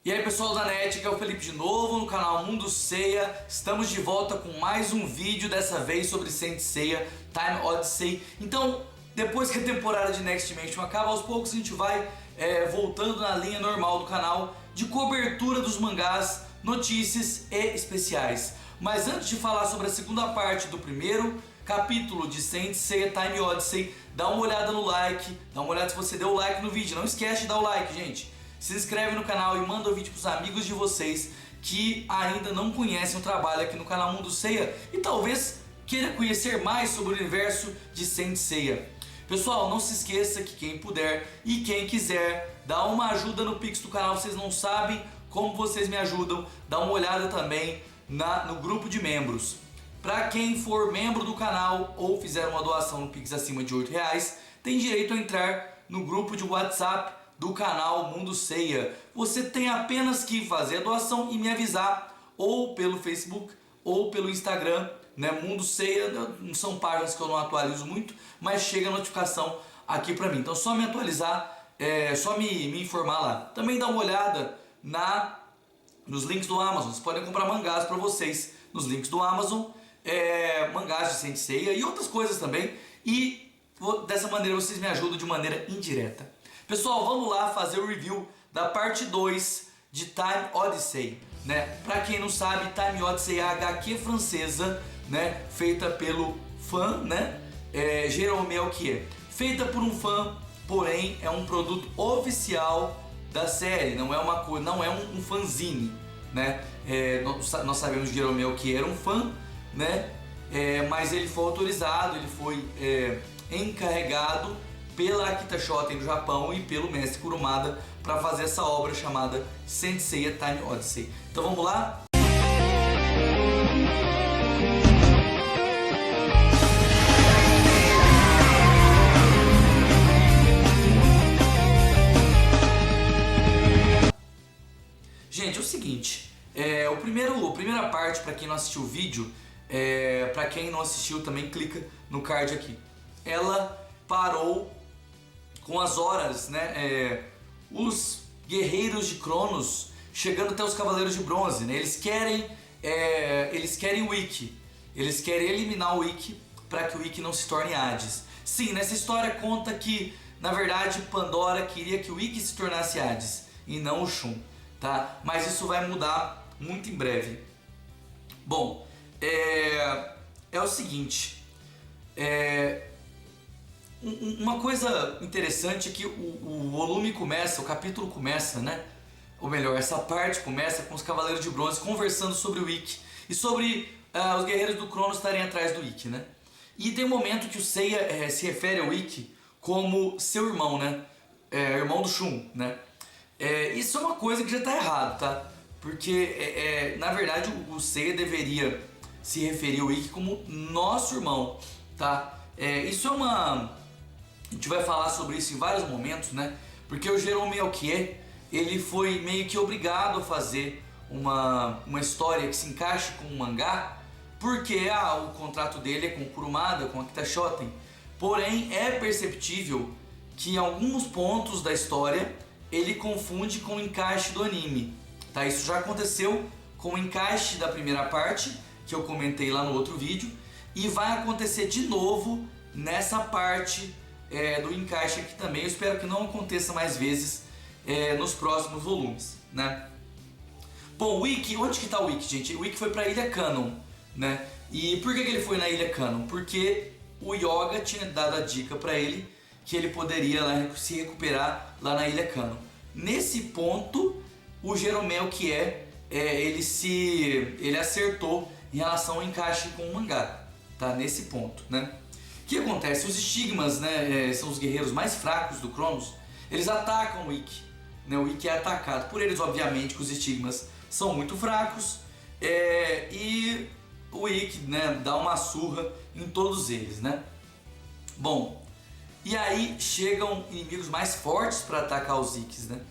E aí pessoal da net, aqui é o Felipe de novo no canal Mundo Seiya. Estamos de volta com mais um vídeo, dessa vez sobre Saint Seiya Time Odyssey. Então, depois que a temporada de Next Dimension acaba, aos poucos a gente vai voltando na linha normal do canal de cobertura dos mangás, notícias e especiais. Mas antes de falar sobre a segunda parte do primeiro capítulo de Saint Seiya Time Odyssey, dá uma olhada no like, dá uma olhada se você deu o like no vídeo. Não esquece de dar o like, gente. Se inscreve no canal e manda o vídeo para os amigos de vocês que ainda não conhecem o trabalho aqui no canal Mundo Seiya e talvez queira conhecer mais sobre o universo de Saint Seiya. Pessoal, não se esqueça que quem puder e quem quiser dá uma ajuda no Pix do canal. Vocês não sabem como vocês me ajudam. Dá uma olhada também no grupo de membros. Para quem for membro do canal ou fizer uma doação no Pix acima de R$8, tem direito a entrar no grupo de WhatsApp do canal Mundo Seiya. Você tem apenas que fazer a doação e me avisar, ou pelo Facebook ou pelo Instagram, né? Mundo Seiya, são páginas que eu não atualizo muito, mas chega a notificação aqui pra mim. Então só me atualizar, só me informar lá. Também dá uma olhada nos links do Amazon. Vocês podem comprar mangás para vocês nos links do Amazon, mangás de Saint Seiya e outras coisas também. E dessa maneira vocês me ajudam de maneira indireta. Pessoal, vamos lá fazer o review da parte 2 de Time Odyssey, né? Pra quem não sabe, Time Odyssey é a HQ francesa, né? Feita pelo fã, né? Jérôme Melchior. Feita por um fã, porém é um produto oficial da série, não é uma coisa, não é um fanzine, né? Nós sabemos que Jérôme Melchior era um fã, né? Mas ele foi autorizado, ele foi encarregado pela Akita Shoten do Japão e pelo mestre Kurumada para fazer essa obra chamada Saint Seiya Time Odyssey. Então vamos lá? Gente, é o seguinte, a primeira parte, para quem não assistiu o vídeo, para quem não assistiu também clica no card aqui. Ela parou com as horas, né? Os guerreiros de Cronos chegando até os Cavaleiros de Bronze, né? Eles querem o Ikki, eles querem eliminar o Ikki para que o Ikki não se torne Hades. Sim, nessa história conta que na verdade Pandora queria que o Ikki se tornasse Hades e não o Shun, tá? Mas isso vai mudar muito em breve. Bom, é o seguinte, uma coisa interessante é que o volume começa, o capítulo começa, né? Ou melhor, essa parte começa com os Cavaleiros de Bronze conversando sobre o Ikki e sobre os guerreiros do Cronos estarem atrás do Ikki, né? E tem um momento que o Seiya se refere ao Ikki como seu irmão, né? Irmão do Shun, né? Isso é uma coisa que já está errado, tá? Porque na verdade o Seiya deveria se referir ao Ikki como nosso irmão, tá? Isso é uma... A gente vai falar sobre isso em vários momentos, né? Porque o Jérôme Melchior, ele foi meio que obrigado a fazer uma história que se encaixe com um mangá, porque o contrato dele é com o Kurumada, com a Akita Shoten. Porém, é perceptível que em alguns pontos da história ele confunde com o encaixe do anime, tá? Isso já aconteceu com o encaixe da primeira parte, que eu comentei lá no outro vídeo, e vai acontecer de novo nessa parte do encaixe aqui também. Eu espero que não aconteça mais vezes nos próximos volumes, né? Bom, o Ikki, onde que está o Ikki, gente? O Ikki foi para a Ilha Canon, né? E por que ele foi na Ilha Canon? Porque o Yoga tinha dado a dica para ele que ele poderia se recuperar lá na Ilha Canon. Nesse ponto, o Jérôme Melchior, ele acertou em relação ao encaixe com o mangá, tá? Nesse ponto, né? O que acontece? Os estigmas, né, são os guerreiros mais fracos do Cronos. Eles atacam o Ikki, né? O Ikki é atacado por eles, obviamente que os estigmas são muito fracos, e o Ikki, né, dá uma surra em todos eles, né? Bom, e aí chegam inimigos mais fortes para atacar os Ikkis, né?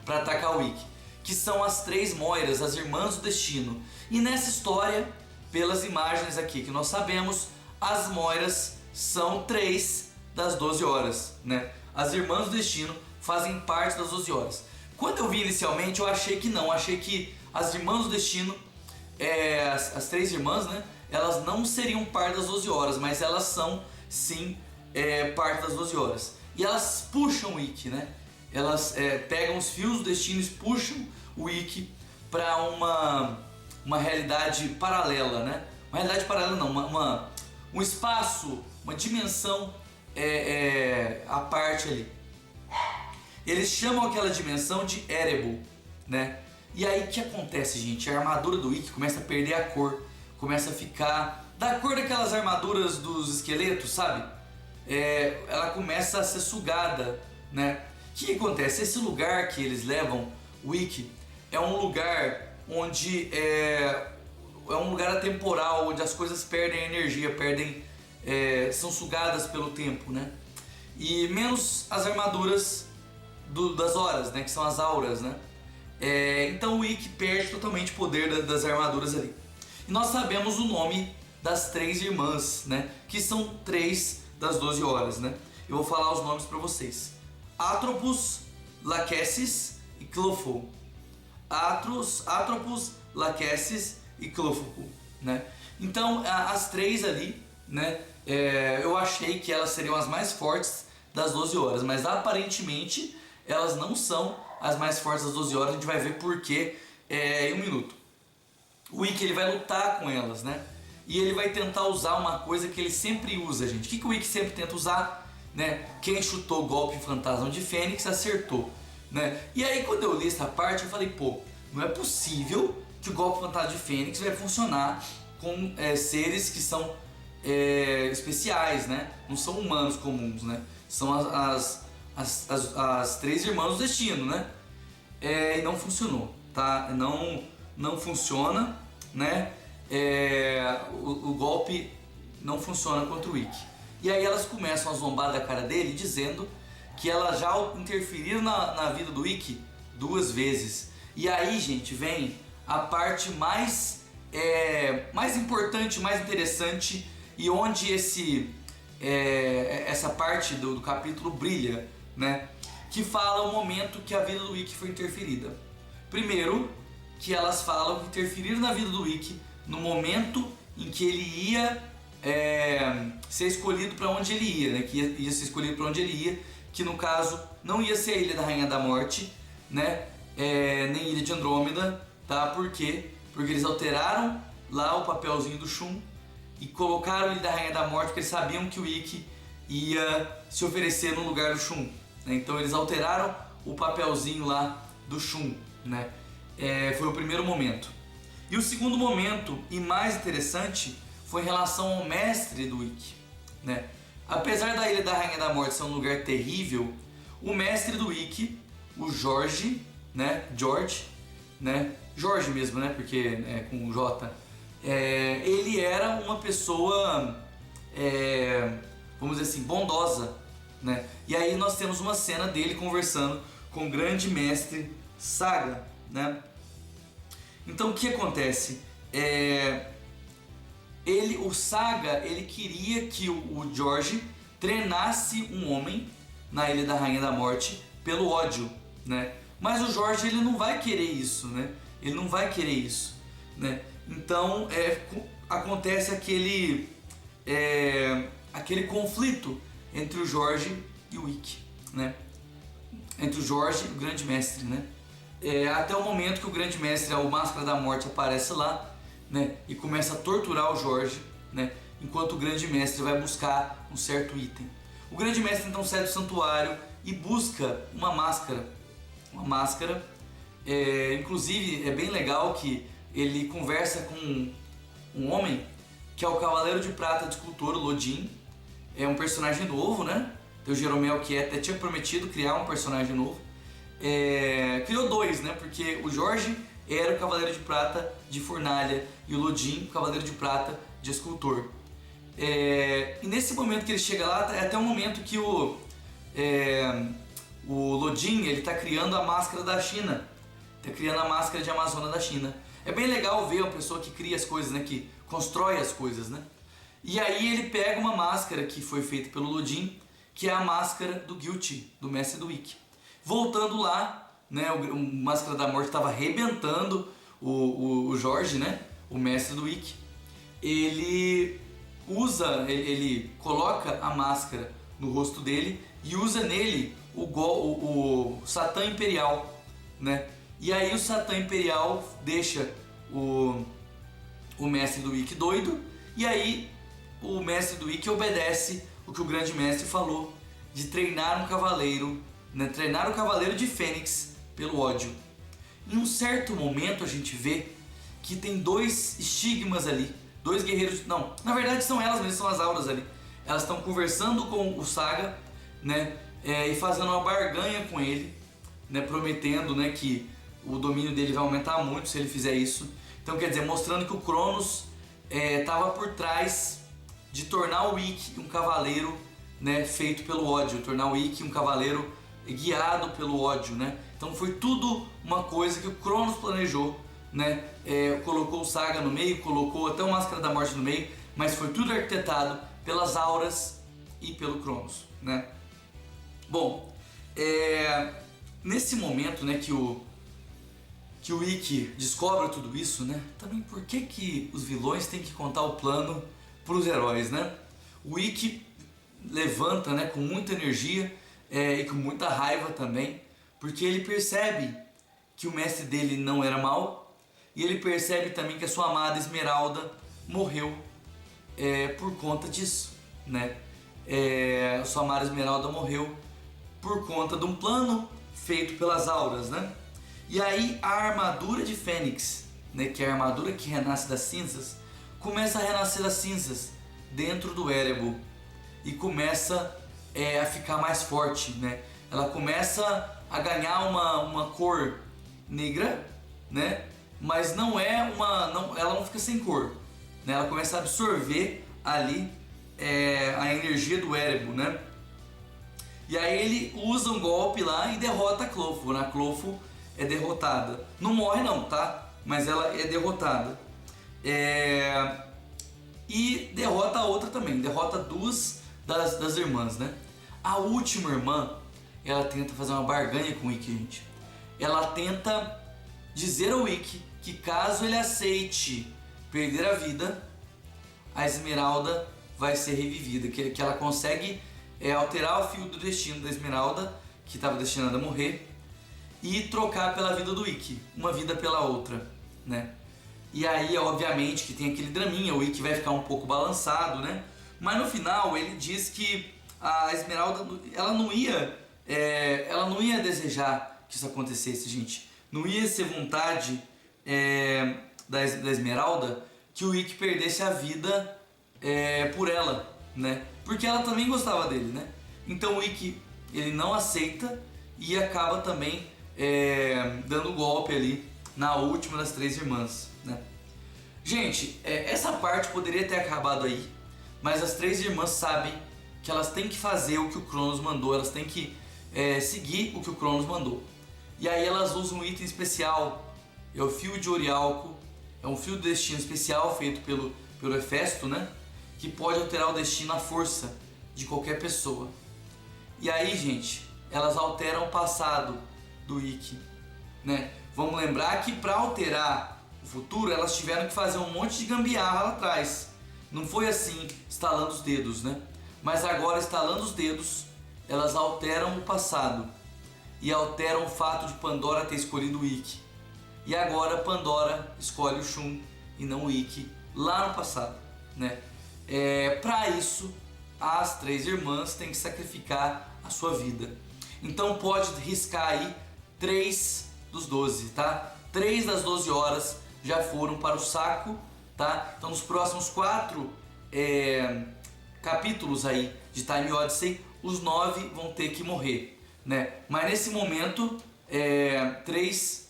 Para atacar o Ikki, que são as três Moiras, as Irmãs do Destino. E nessa história, pelas imagens aqui que nós sabemos, as Moiras são 3 das 12 horas, né? As Irmãs do Destino fazem parte das 12 horas. Quando eu vi inicialmente, eu achei que não, achei que as Irmãs do Destino, as três irmãs, né, elas não seriam par das 12 horas, mas elas são sim parte das 12 horas. E elas puxam o Ikki, né? Elas pegam os fios do destino e puxam o Ikki para uma realidade paralela, né? Uma realidade paralela não, um espaço, uma dimensão à parte ali. Eles chamam aquela dimensão de Erebor, né? E aí o que acontece, gente? A armadura do Ikki começa a perder a cor, começa a ficar da cor daquelas armaduras dos esqueletos, sabe? Ela começa a ser sugada, né? O que acontece? Esse lugar que eles levam o Ikki é um lugar onde é um lugar atemporal, onde as coisas perdem energia, são sugadas pelo tempo, né? E menos as armaduras das horas, né? Que são as auras, né? Então o Ikki perde totalmente o poder das armaduras ali. E nós sabemos o nome das três irmãs, né? Que são três das 12 horas, né? Eu vou falar os nomes para vocês: Atropos, Lachesis e Clopho. Atropos, Lachesis e Clopho, né? Então as três ali, né? Eu achei que elas seriam as mais fortes das 12 horas, mas aparentemente elas não são as mais fortes das 12 horas. A gente vai ver por quê em um minuto. O Ikki ele vai lutar com elas, né? E ele vai tentar usar uma coisa que ele sempre usa, gente. O que o Ikki sempre tenta usar, né? Quem chutou o golpe fantasma de Fênix acertou, né? E aí quando eu li essa parte eu falei, pô, não é possível que o golpe fantasma de Fênix vai funcionar com seres que são especiais, né? Não são humanos comuns, né? São as três irmãs do destino, né? E não funcionou, tá? Não funciona, né? O golpe não funciona contra o Ikki. E aí elas começam a zombar da cara dele, dizendo que elas já interferiram na vida do Ikki 2 vezes. E aí, gente, vem a parte mais importante, mais interessante, e onde essa parte do capítulo brilha, né? Que fala o momento que a vida do Ikki foi interferida. Primeiro, que elas falam que interferiram na vida do Ikki no momento em que ele ia ser escolhido para onde ele ia, né? Que ia ser escolhido para onde ele ia, que no caso não ia ser a Ilha da Rainha da Morte, né? Nem Ilha de Andrômeda, tá? Por quê? Porque eles alteraram lá o papelzinho do Shun e colocaram a Ilha da Rainha da Morte porque eles sabiam que o Ikki ia se oferecer no lugar do Shun, né? Então eles alteraram o papelzinho lá do Shun, né? Foi o primeiro momento. E o segundo momento, e mais interessante, foi em relação ao mestre do Ikki, né? Apesar da Ilha da Rainha da Morte ser um lugar terrível, o mestre do Ikki, o Jorge, né? Jorge mesmo, né? Porque é com J. Ele era uma pessoa, vamos dizer assim, bondosa, né? E aí nós temos uma cena dele conversando com o grande mestre Saga, né? Então o que acontece? O Saga, ele queria que o Jorge treinasse um homem na Ilha da Rainha da Morte pelo ódio, né? Mas o Jorge, ele não vai querer isso, né? Ele não vai querer isso, né? Então acontece aquele conflito entre o Jorge e o Ikki, né? Entre o Jorge e o grande mestre, né? Até o momento que o grande mestre, o Máscara da Morte, aparece lá, né? E começa a torturar o Jorge, né? Enquanto o grande mestre vai buscar um certo item. O grande mestre então sai do santuário e busca uma máscara. Uma máscara. Inclusive é bem legal que ele conversa com um homem que é o Cavaleiro de Prata de Escultor, o Lodin. É um personagem novo, né? Tem o Jeromel, que até tinha prometido criar um personagem novo. Criou 2, né? Porque o Jorge era o Cavaleiro de Prata de Fornalha e o Lodin, o Cavaleiro de Prata de Escultor. E nesse momento que ele chega lá, é até o momento que o Lodin, ele tá criando a máscara da China. Tá criando a máscara de Amazona da China. É bem legal ver uma pessoa que cria as coisas, né? Que constrói as coisas, né? E aí ele pega uma máscara que foi feita pelo Lodin, que é a máscara do Guilty, do mestre do Ikki. Voltando lá, né? O Máscara da Morte estava arrebentando o Jorge, né? O mestre do Ikki. Ele coloca a máscara no rosto dele e usa nele o Satã Imperial, né? E aí o Satã Imperial deixa o mestre do Ikki doido, e aí o mestre do Ikki obedece o que o grande mestre falou, de treinar um cavaleiro, né? Treinar o cavaleiro de Fênix pelo ódio. Em um certo momento a gente vê que tem dois estigmas ali, dois guerreiros, não, na verdade são elas mesmas, são as auras ali. Elas estão conversando com o Saga, né? E fazendo uma barganha com ele, né? Prometendo, né, que o domínio dele vai aumentar muito se ele fizer isso. Então, quer dizer, mostrando que o Cronos estava por trás de tornar o Ikki um cavaleiro, né, feito pelo ódio, tornar o Ikki um cavaleiro guiado pelo ódio, né? Então foi tudo uma coisa que o Cronos planejou, né? Colocou o Saga no meio, colocou até o Máscara da Morte no meio, mas foi tudo arquitetado pelas auras e pelo Cronos, né? Bom, nesse momento, né, que o Ikki descobre tudo isso, né? Também por que os vilões têm que contar o plano para os heróis, né? O Ikki levanta, né, com muita energia e com muita raiva também, porque ele percebe que o mestre dele não era mau, e ele percebe também que a sua amada Esmeralda morreu por conta disso, né? A sua amada Esmeralda morreu por conta de um plano feito pelas auras, né? E aí a armadura de Fênix, né, que é a armadura que renasce das cinzas, começa a renascer das cinzas dentro do Erebor e começa a ficar mais forte, né? Ela começa a ganhar uma cor negra, né? Mas não é ela não fica sem cor, né? Ela começa a absorver ali a energia do Erebor, né? E aí ele usa um golpe lá e derrota a Clofo, né? A Clofo é derrotada. Não morre não, tá? Mas ela é derrotada. E derrota a outra também. Derrota duas das irmãs, né? A última irmã, ela tenta fazer uma barganha com o Ikki, gente. Ela tenta dizer ao Ikki que caso ele aceite perder a vida, a Esmeralda vai ser revivida. Que ela consegue alterar o fio do destino da Esmeralda, que estava destinada a morrer, e trocar pela vida do Ikki, uma vida pela outra, né? E aí, obviamente, que tem aquele draminha, o Ikki vai ficar um pouco balançado, né? Mas no final ele diz que a Esmeralda, ela não ia desejar que isso acontecesse, gente. Não ia ser vontade da Esmeralda que o Ikki perdesse a vida por ela, né? Porque ela também gostava dele, né? Então o Ikki, ele não aceita e acaba também dando golpe ali na última das três irmãs, né? Gente, essa parte poderia ter acabado aí, mas as três irmãs sabem que elas têm que fazer o que o Cronos mandou, elas têm que seguir o que o Cronos mandou. E aí elas usam um item especial, é o fio de Oriálco, é um fio de destino especial feito pelo Hefesto, né? Que pode alterar o destino à força de qualquer pessoa. E aí, gente, elas alteram o passado do Ikki, né? Vamos lembrar que para alterar o futuro, elas tiveram que fazer um monte de gambiarra lá atrás. Não foi assim, estalando os dedos, né? Mas agora, estalando os dedos, elas alteram o passado e alteram o fato de Pandora ter escolhido o Ikki. E agora Pandora escolhe o Shun e não o Ikki lá no passado, né? Para isso, as três irmãs têm que sacrificar a sua vida. Então pode riscar aí 3 dos 12, tá? 3 das 12 horas já foram para o saco, tá? Então nos próximos 4 capítulos aí de Time Odyssey, os 9 vão ter que morrer, né? Mas nesse momento, 3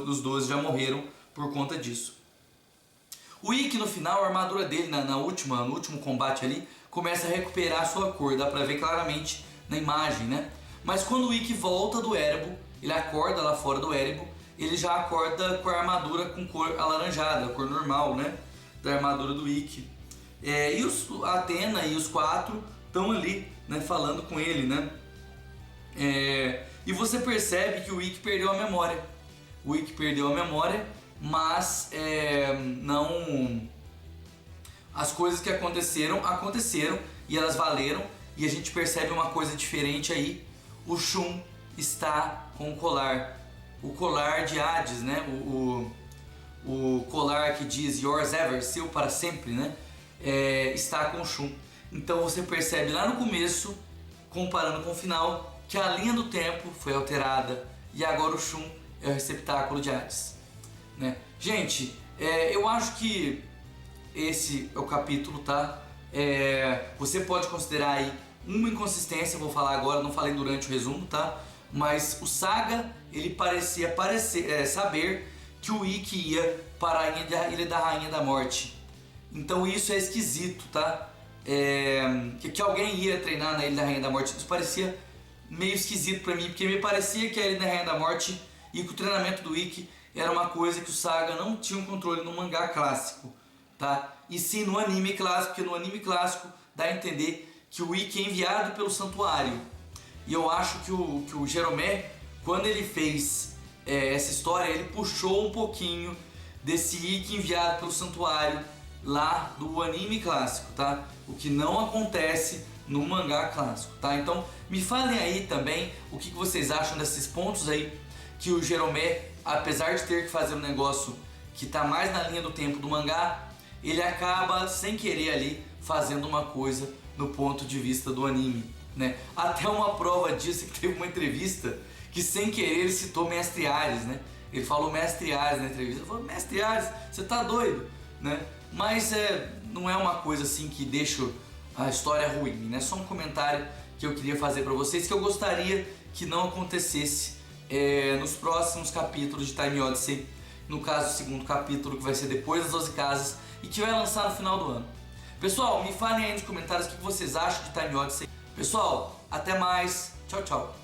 dos 12 já morreram por conta disso. O Ikki no final, a armadura dele no último combate ali, começa a recuperar a sua cor, dá pra ver claramente na imagem, né? Mas quando o Ikki volta do Erebor, ele acorda lá fora do Erebor, ele já acorda com a armadura com cor alaranjada, a cor normal, né? Da armadura do Ikki. E a Athena e os 4 estão ali, né, falando com ele, né? E você percebe que o Ikki perdeu a memória. O Ikki perdeu a memória, mas não... As coisas que aconteceram e elas valeram. E a gente percebe uma coisa diferente aí. O Shun está com o colar de Hades, né? O colar que diz Yours Ever, seu para sempre, né? Está com o Shun. Então você percebe lá no começo, comparando com o final, que a linha do tempo foi alterada e agora o Shun é o receptáculo de Hades, né? Gente, eu acho que esse é o capítulo, tá? Você pode considerar aí uma inconsistência, vou falar agora, não falei durante o resumo, tá? Mas o Saga, ele parecia saber que o Ikki ia para a Ilha da Rainha da Morte. Então isso é esquisito, tá? Que alguém ia treinar na Ilha da Rainha da Morte, isso parecia meio esquisito pra mim, porque me parecia que a Ilha da Rainha da Morte e que o treinamento do Ikki era uma coisa que o Saga não tinha um controle no mangá clássico, tá? E sim no anime clássico, porque no anime clássico dá a entender que o Ikki é enviado pelo santuário. E eu acho que o Jeromé, quando ele fez essa história, ele puxou um pouquinho desse Ikki enviado pelo santuário lá do anime clássico, tá? O que não acontece no mangá clássico, tá? Então me falem aí também o que vocês acham desses pontos aí que o Jeromé, apesar de ter que fazer um negócio que tá mais na linha do tempo do mangá, ele acaba sem querer ali fazendo uma coisa no ponto de vista do anime, né? Até uma prova disso que teve uma entrevista que sem querer ele citou Mestre Ares, né? Ele falou Mestre Ares na entrevista, ele falou, Mestre Ares, você tá doido, né? Mas não é uma coisa assim que deixa a história ruim, né? Só um comentário que eu queria fazer pra vocês, que eu gostaria que não acontecesse nos próximos capítulos de Time Odyssey, no caso o segundo capítulo, que vai ser depois das 12 casas e que vai lançar no final do ano. Pessoal, me falem aí nos comentários o que vocês acham de Time Odyssey. Pessoal, até mais. Tchau, tchau.